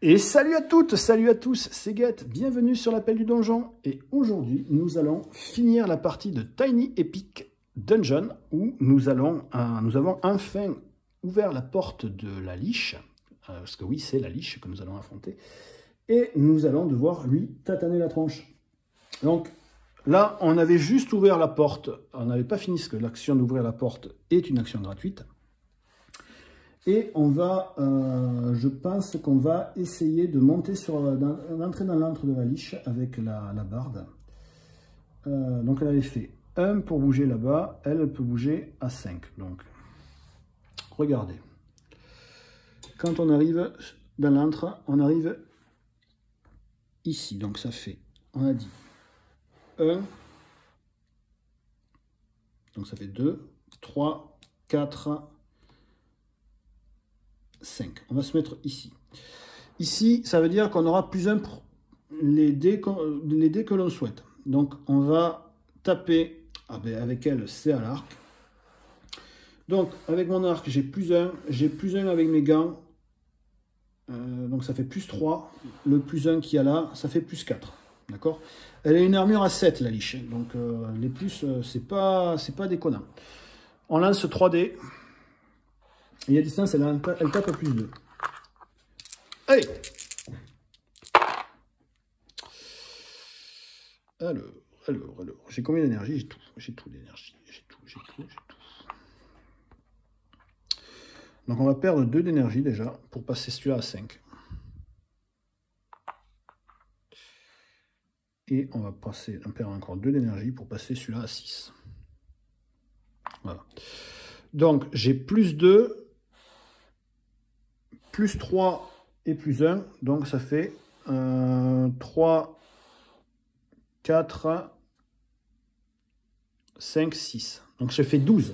Et salut à toutes, salut à tous, c'est Guette, bienvenue sur l'appel du donjon. Et aujourd'hui, nous allons finir la partie de Tiny Epic Dungeon, où nous avons enfin ouvert la porte de la liche, parce que oui, c'est la liche que nous allons affronter, et nous allons devoir lui tataner la tronche. Donc là, on avait juste ouvert la porte, on n'avait pas fini, parce que l'action d'ouvrir la porte est une action gratuite. Et on va, je pense qu'on va essayer de monter d'entrer dans l'antre de la liche avec la barde. Donc elle avait fait 1 pour bouger là-bas, elle peut bouger à 5. Donc, regardez. Quand on arrive dans l'antre, on arrive ici. Donc ça fait, on a dit 1, donc ça fait 2, 3, 4, 5. On va se mettre ici. Ici, ça veut dire qu'on aura plus 1 pour les dés que l'on souhaite. Donc, on va taper avec elle, c'est à l'arc. Donc, avec mon arc, j'ai plus 1. J'ai plus 1 avec mes gants. Donc, ça fait plus 3. Le plus 1 qu'il y a là, ça fait plus 4. D'accord? Elle a une armure à 7, la liche. Donc, les plus, c'est pas déconnant. On lance 3 dés. Et à distance, elle tape à plus 2. Allez! Alors. J'ai combien d'énergie? J'ai tout. J'ai tout d'énergie. J'ai tout. Donc on va perdre 2 d'énergie déjà pour passer celui-là à 5. Et on va perdre encore 2 d'énergie pour passer celui-là à 6. Voilà. Donc j'ai plus 2. Plus 3 et plus 1, donc ça fait 3, 4, 5, 6. Donc je fais 12.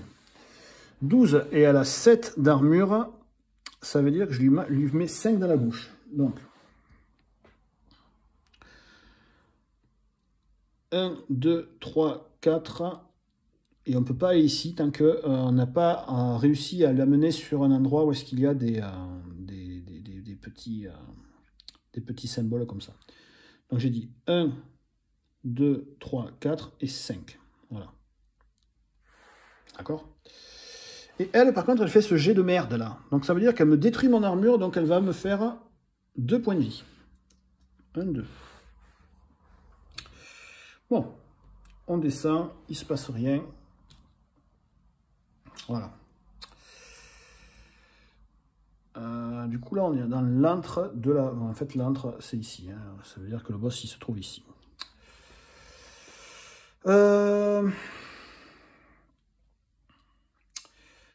12 et elle a 7 d'armure, ça veut dire que je lui mets 5 dans la bouche. Donc 1, 2, 3, 4, et on ne peut pas aller ici tant qu'on n'a pas réussi à l'amener sur un endroit où est-ce qu'il y a des petits symboles comme ça. Donc j'ai dit 1, 2, 3, 4 et 5. Voilà. D'accord? Et elle, par contre, elle fait ce jet de merde là. Donc ça veut dire qu'elle me détruit mon armure, donc elle va me faire 2 points de vie. 1, 2. Bon. On descend, il ne se passe rien. Voilà. Du coup, là, on est dans l'antre de la... En fait, l'antre, c'est ici. Hein. Ça veut dire que le boss, il se trouve ici.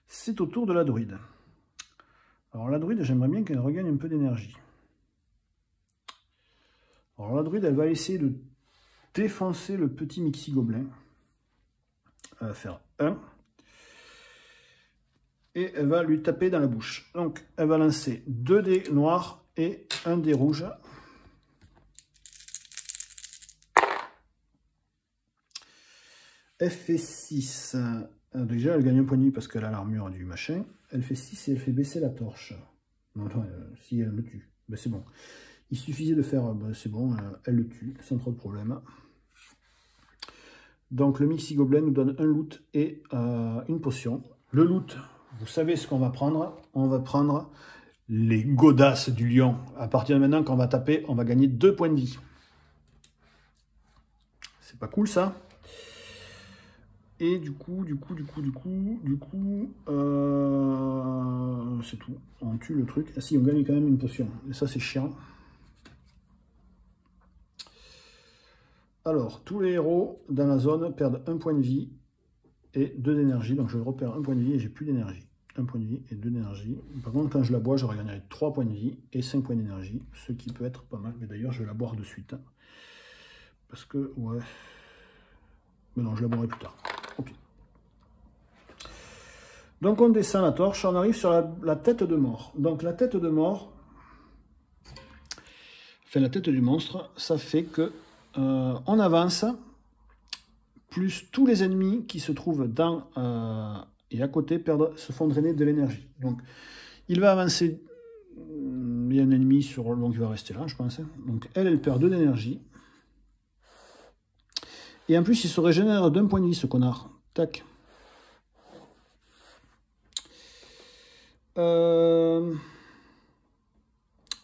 C'est au tour de la druide. Alors, la druide, j'aimerais bien qu'elle regagne un peu d'énergie. Alors, la druide, elle va essayer de défoncer le petit Mixi Gobelin. Elle va faire 1. Et elle va lui taper dans la bouche. Donc, elle va lancer 2 dés noirs et 1 dé rouge. Elle fait 6. Déjà, elle gagne un point de vie parce qu'elle a l'armure du machin. Elle fait 6 et elle fait baisser la torche. Non, si elle me tue, ben, c'est bon. Il suffisait de faire... Ben, c'est bon, elle le tue, sans trop de problème. Donc, le Mixi Gobelin nous donne un loot et une potion. Le loot... Vous savez ce qu'on va prendre? On va prendre les godasses du lion. À partir de maintenant, quand on va taper, on va gagner 2 points de vie. C'est pas cool, ça? Et du coup, c'est tout. On tue le truc. Ah si, on gagne quand même une potion. Et ça, c'est chiant. Alors, tous les héros dans la zone perdent 1 point de vie et 2 d'énergie. Donc je repère 1 point de vie et j'ai plus d'énergie. 1 point de vie et 2 d'énergie. Par contre, quand je la bois, je regagnerai 3 points de vie et 5 points d'énergie, ce qui peut être pas mal. Mais d'ailleurs, je vais la boire de suite. Hein. Parce que, ouais... Mais non, je la boirai plus tard. Ok. Donc on descend la torche, on arrive sur la tête de mort. Donc la tête de mort, enfin la tête du monstre, ça fait que on avance... plus tous les ennemis qui se trouvent dans et à côté se font drainer de l'énergie. Donc, il va avancer. Il y a un ennemi mis sur... Donc il va rester là, je pense. Donc elle perd 2 d'énergie. Et en plus, il se régénère d'1 point de vie, ce connard. Tac.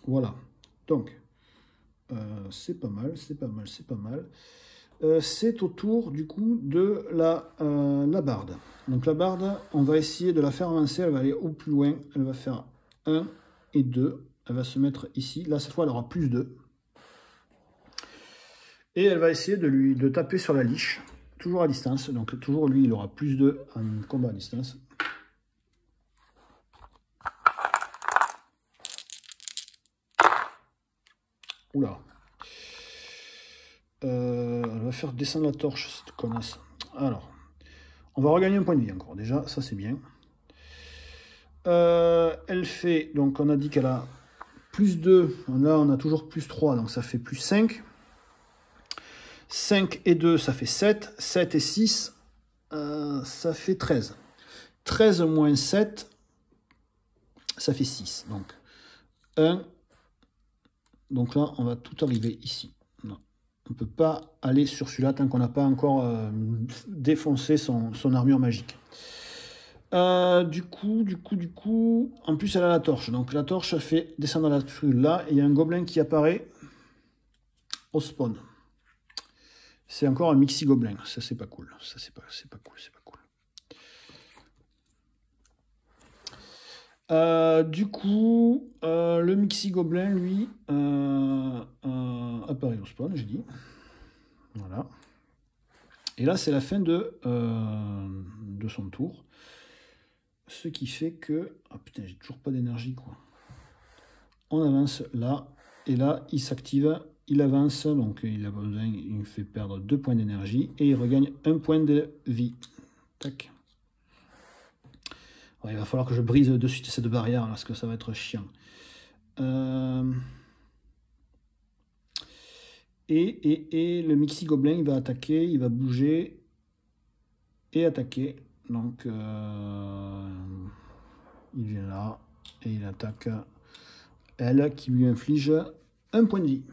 Voilà. Donc, c'est pas mal, c'est pas mal, c'est pas mal. C'est au tour, du coup, de la barde. Donc la barde, on va essayer de la faire avancer. Elle va aller au plus loin. Elle va faire 1 et 2. Elle va se mettre ici. Là, cette fois, elle aura plus 2. Et elle va essayer de taper sur la liche. Toujours à distance. Donc toujours, lui, il aura plus 2 en combat à distance. Oula. Elle va faire descendre la torche, cette connasse. Alors, on va regagner un point de vie encore. Déjà, ça c'est bien. Elle fait, donc on a dit qu'elle a plus 2. Là, on a toujours plus 3, donc ça fait plus 5. 5 et 2, ça fait 7. 7 et 6, ça fait 13. 13 moins 7, ça fait 6. Donc, 1. Donc là, on va tout arriver ici. Non. On ne peut pas aller sur celui-là tant qu'on n'a pas encore défoncé son armure magique. Du coup, en plus, elle a la torche. Donc la torche fait descendre la truc là. Et il y a un gobelin qui apparaît au spawn. C'est encore un mixi gobelin. Ça, c'est pas cool. Ça, c'est pas cool. C'est pas cool. Du coup, le mixi gobelin, lui, apparaît au spawn, j'ai dit. Voilà. Et là, c'est la fin de son tour. Ce qui fait que... Ah putain, j'ai toujours pas d'énergie, quoi. On avance là. Et là, il s'active. Il avance. Donc, il a besoin... Il fait perdre 2 points d'énergie. Et il regagne 1 point de vie. Tac. Alors, il va falloir que je brise de suite cette barrière, parce que ça va être chiant. Et le mixi gobelin, il va attaquer. Il va bouger. Et attaquer. Donc, il vient là et il attaque elle qui lui inflige 1 point de vie.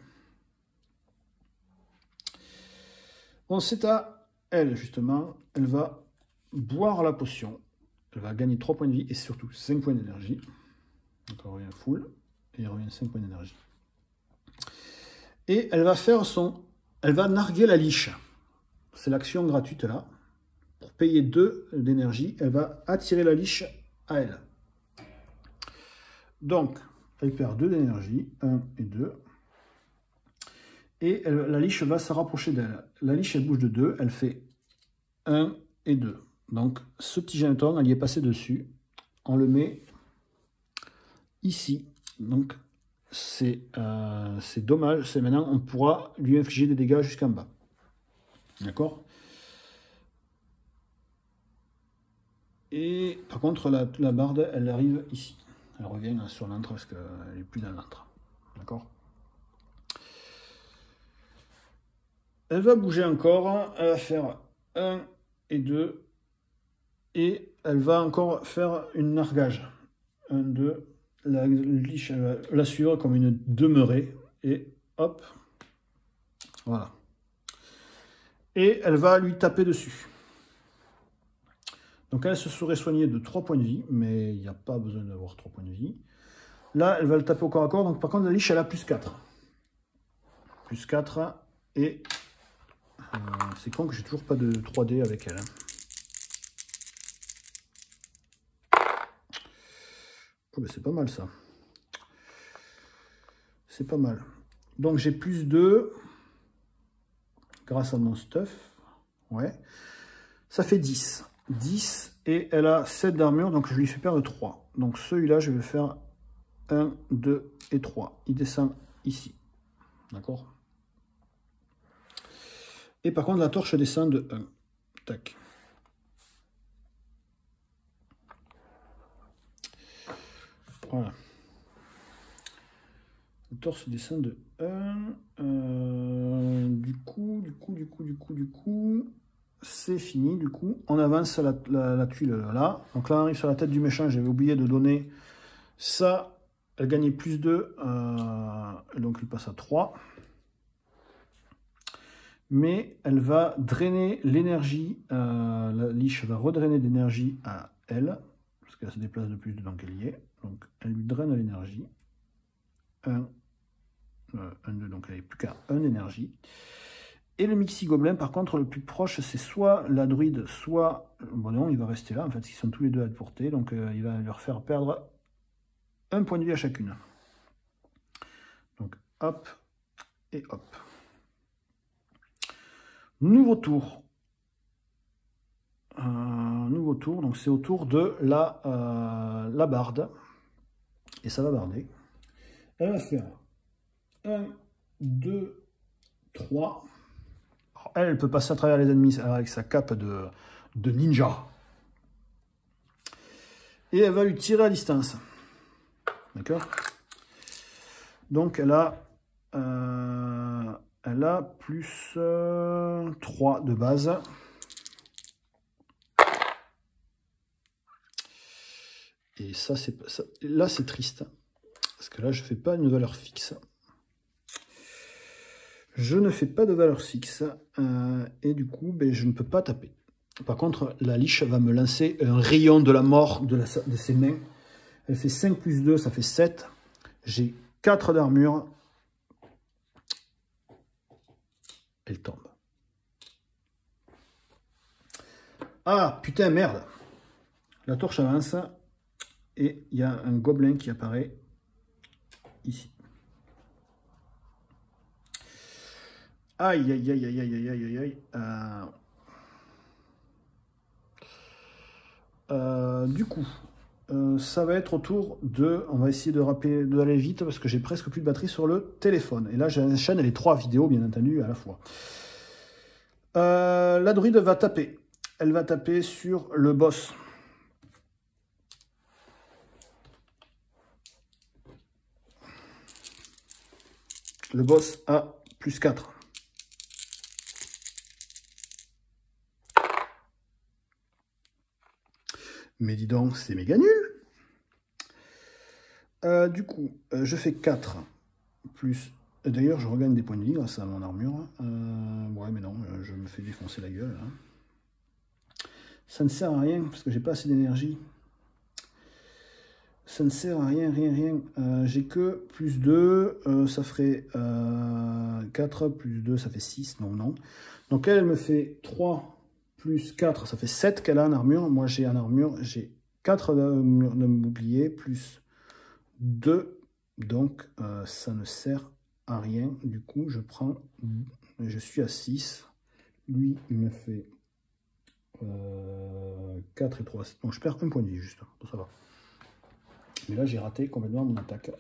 Bon, c'est à elle, justement. Elle va boire la potion. Elle va gagner 3 points de vie et surtout 5 points d'énergie. Donc, elle revient full et il revient 5 points d'énergie. Et elle va faire son... Elle va narguer la liche. C'est l'action gratuite là. Pour payer 2 d'énergie, elle va attirer la liche à elle. Donc, elle perd 2 d'énergie, 1 et 2. Et la liche va se rapprocher d'elle. La liche, elle bouge de 2, elle fait 1 et 2. Donc, ce petit jeton, elle y est passé dessus. On le met ici. Donc, c'est dommage. C'est maintenant, on pourra lui infliger des dégâts jusqu'en bas. D'accord ? Et par contre, la barde, elle arrive ici. Elle revient sur l'antre parce qu'elle n'est plus dans l'antre. D'accord ? Elle va bouger encore. Elle va faire 1 et 2. Et elle va encore faire une nargage. 1, 2. La liche, elle va la suivre comme une demeurée. Et hop. Voilà. Et elle va lui taper dessus. Donc elle se serait soignée de 3 points de vie, mais il n'y a pas besoin d'avoir 3 points de vie. Là, elle va le taper au corps à corps, donc par contre la liche, elle a plus 4. Plus 4, et c'est con que j'ai toujours pas de 3D avec elle. Oh, ben c'est pas mal ça. C'est pas mal. Donc j'ai plus 2, grâce à mon stuff. Ouais. Ça fait 10. 10 et elle a 7 d'armure, donc je lui fais perdre 3. Donc celui-là, je vais faire 1, 2 et 3. Il descend ici. D'accord? Et par contre, la torche descend de 1. Tac. Voilà. La torche descend de 1. Du coup, c'est fini. Du coup, on avance la tuile là. Donc là, on arrive sur la tête du méchant. J'avais oublié de donner ça Elle gagnait plus 2, donc elle passe à 3. Mais elle va drainer l'énergie, la liche va redrainer l'énergie à elle, parce qu'elle se déplace de plus 2, donc elle y est. Donc elle lui draine l'énergie. 1, 2, donc elle n'est plus qu'à 1 énergie. Et le Mixi Gobelin, par contre, le plus proche, c'est soit la druide, soit... Bon non, il va rester là, en fait, ils sont tous les deux à portée, donc il va leur faire perdre 1 point de vie à chacune. Donc hop, et hop. Nouveau tour. Nouveau tour, donc c'est au tour de la barde. Et ça va barder. Elle va faire 1, 2, 3. Alors, elle peut passer à travers les ennemis avec sa cape de ninja. Et elle va lui tirer à distance. D'accord? Donc elle a plus 3 de base. Et ça, là, c'est triste. Parce que là, je ne fais pas une valeur fixe. Je ne fais pas de valeur fixe. Et du coup, ben, je ne peux pas taper. Par contre, la liche va me lancer un rayon de la mort de ses mains. Elle fait 5 plus 2, ça fait 7. J'ai 4 d'armure. Elle tombe. Ah, putain, merde. La torche avance. Et il y a un gobelin qui apparaît ici. Aïe, aïe, aïe, aïe, aïe, aïe, aïe, aïe. Du coup, ça va être au tour de... On va essayer d'aller vite parce que j'ai presque plus de batterie sur le téléphone. Et là, j'enchaîne les 3 vidéos, bien entendu, à la fois. La druide va taper. Elle va taper sur le boss. Le boss a plus 4. Mais dis donc, c'est méga nul. Du coup, je fais 4 plus... D'ailleurs, je regagne des points de vie grâce à mon armure. Ouais, mais non, je me fais défoncer la gueule. Hein. Ça ne sert à rien, parce que j'ai pas assez d'énergie. Ça ne sert à rien, rien. J'ai que plus 2, ça ferait 4, plus 2, ça fait 6. Non, non. Donc elle me fait 3 plus 4, ça fait 7 qu'elle a en armure. Moi, j'ai en armure, j'ai 4 de bouclier, plus 2. Donc, ça ne sert à rien. Du coup, je suis à 6. Lui, il me fait 4 et 3. Donc, je perds un point de vie, juste. Donc, ça va. Mais là, j'ai raté complètement mon attaque.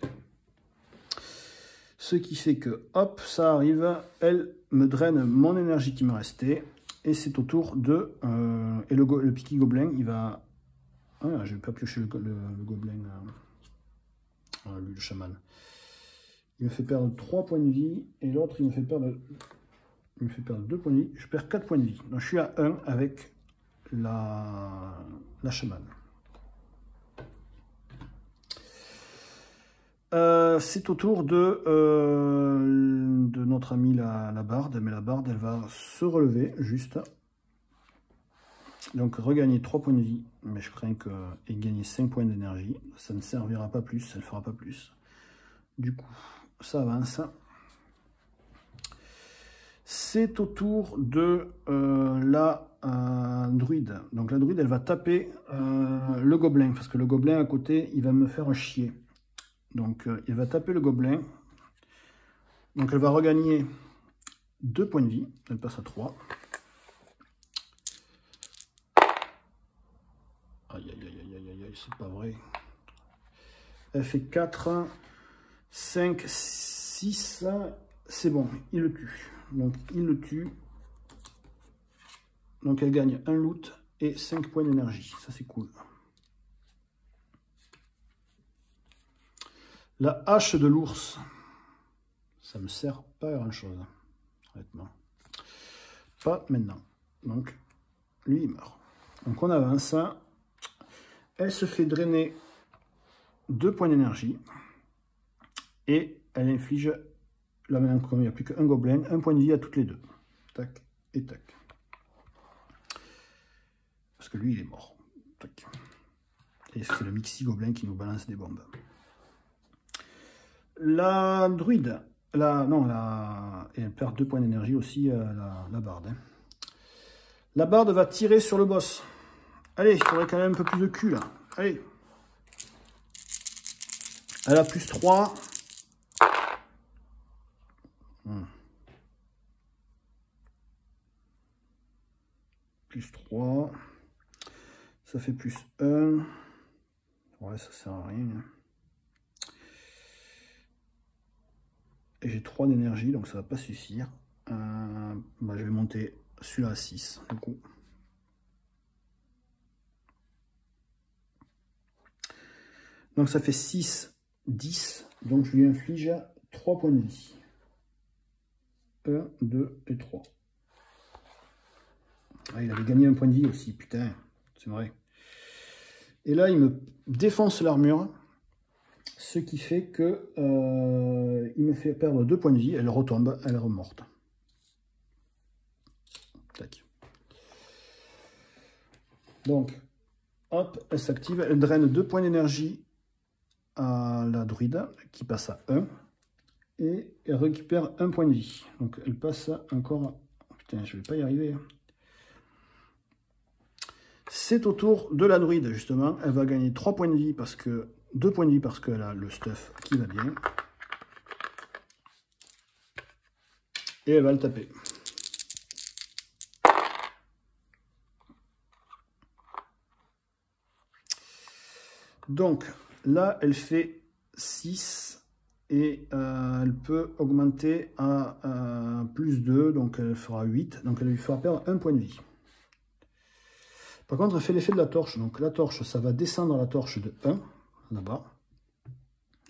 Ce qui fait que, hop, ça arrive. Elle me draine mon énergie qui me restait. Et c'est au tour de... et le Piqui Gobelin, il va... Ah, je vais pas piocher le gobelin, lui, le chaman. Il me fait perdre 3 points de vie. Et l'autre, il me fait perdre 2 points de vie. Je perds 4 points de vie. Donc, je suis à 1 avec la chaman. C'est au tour de notre amie la barde, mais la barde elle va se relever juste. Donc regagner 3 points de vie, mais je crains qu'elle gagne 5 points d'énergie. Ça ne servira pas plus, ça ne fera pas plus. Du coup, ça avance. C'est au tour de la druide. Donc la druide elle va taper le gobelin, parce que le gobelin à côté il va me faire chier. Donc, il va taper le gobelin. Donc, elle va regagner 2 points de vie. Elle passe à 3. Aïe, aïe, aïe, aïe, aïe, aïe, c'est pas vrai. Elle fait 4, 5, 6. C'est bon, il le tue. Donc, il le tue. Donc, elle gagne un loot et 5 points d'énergie. Ça, c'est cool. La hache de l'ours, ça me sert pas à grand chose, honnêtement. Pas maintenant. Donc, lui, il meurt. Donc, on avance. Elle se fait drainer 2 points d'énergie. Et elle inflige, là maintenant comme il n'y a plus qu'un gobelin, un point de vie à toutes les deux. Tac et tac. Parce que lui il est mort. Tac. Et c'est le Mixi Gobelin qui nous balance des bombes. La druide, et elle perd 2 points d'énergie aussi, la barde. Hein. La barde va tirer sur le boss. Allez, il faudrait quand même un peu plus de cul là. Allez. Elle a plus 3. Plus 3. Ça fait plus 1. Ouais, ça sert à rien. Et j'ai 3 d'énergie, donc ça va pas suffire. Je vais monter celui-là à 6, du coup. Donc ça fait 6, 10. Donc je lui inflige 3 points de vie. 1, 2 et 3. Ah, il avait gagné un point de vie aussi, putain, c'est vrai. Et là, il me défonce l'armure, ce qui fait que il me fait perdre 2 points de vie. Elle retombe, elle est remorte. Tac. Donc, hop, elle s'active, elle draine 2 points d'énergie à la druide, qui passe à 1. Et elle récupère 1 point de vie. Donc, elle passe encore... Putain, je vais pas y arriver. C'est au tour de la druide, justement. Elle va gagner 3 points de vie, parce que 2 points de vie parce qu'elle a le stuff qui va bien. Et elle va le taper. Donc, là, elle fait 6 et elle peut augmenter à plus 2, donc elle fera 8. Donc, elle lui fera perdre 1 point de vie. Par contre, elle fait l'effet de la torche. Donc, la torche, ça va descendre la torche de 1, là-bas.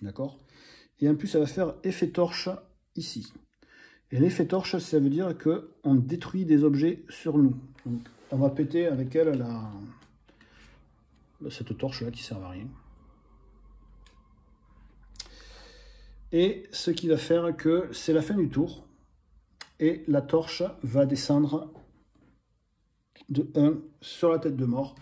D'accord? Et en plus, ça va faire effet torche ici. Et l'effet torche, ça veut dire qu'on détruit des objets sur nous. Donc, on va péter avec elle cette torche-là qui ne sert à rien. Et ce qui va faire que c'est la fin du tour. Et la torche va descendre de 1 sur la tête de mort.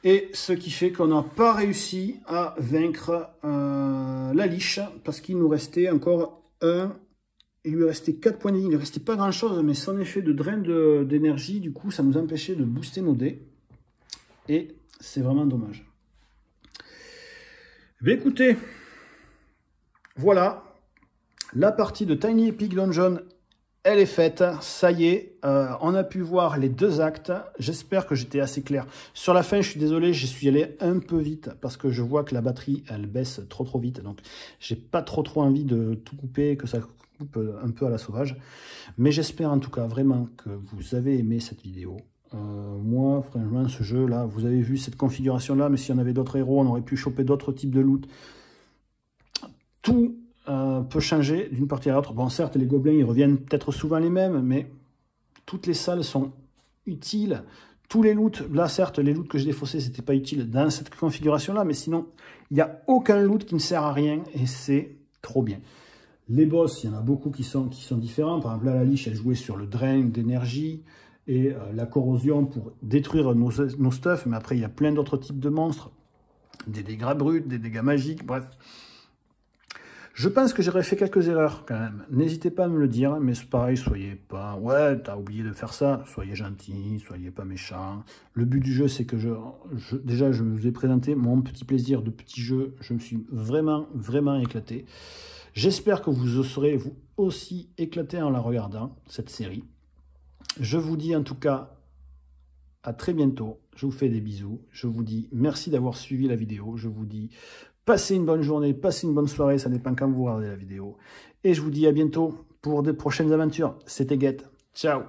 Et ce qui fait qu'on n'a pas réussi à vaincre la liche, parce qu'il nous restait encore il lui restait 4 points de vie. Il ne restait pas grand chose, mais son effet de drain d'énergie, du coup, ça nous empêchait de booster nos dés. Et c'est vraiment dommage. Mais écoutez, voilà, la partie de Tiny Epic Dungeon, elle est faite, ça y est, on a pu voir les 2 actes, j'espère que j'étais assez clair. Sur la fin, je suis désolé, j'y suis allé un peu vite, parce que je vois que la batterie, elle baisse trop vite, donc j'ai pas trop envie de tout couper, que ça coupe un peu à la sauvage. Mais j'espère en tout cas vraiment que vous avez aimé cette vidéo. Moi, franchement, ce jeu-là, vous avez vu cette configuration-là, mais si on avait d'autres héros, on aurait pu choper d'autres types de loot. Tout peut changer d'une partie à l'autre. Bon, certes, les gobelins, ils reviennent peut-être souvent les mêmes, mais toutes les salles sont utiles. Tous les loots, là, certes, les loots que j'ai défaussés, c'était pas utile dans cette configuration-là, mais sinon, il n'y a aucun loot qui ne sert à rien, et c'est trop bien. Les boss, il y en a beaucoup qui sont différents. Par exemple, là, la liche, elle jouait sur le drain d'énergie et la corrosion pour détruire nos stuff, mais après, il y a plein d'autres types de monstres. Des dégâts bruts, des dégâts magiques, bref. Je pense que j'aurais fait quelques erreurs quand même. N'hésitez pas à me le dire, mais c'est pareil, soyez pas... Ouais, t'as oublié de faire ça. Soyez gentil, soyez pas méchant. Le but du jeu, c'est que déjà, je vous ai présenté mon petit plaisir de petit jeu. Je me suis vraiment éclaté. J'espère que vous serez vous aussi éclaté en la regardant, cette série. Je vous dis en tout cas à très bientôt. Je vous fais des bisous. Je vous dis merci d'avoir suivi la vidéo. Je vous dis... Passez une bonne journée, passez une bonne soirée, ça dépend quand vous regardez la vidéo. Et je vous dis à bientôt pour de prochaines aventures. C'était Get. Ciao.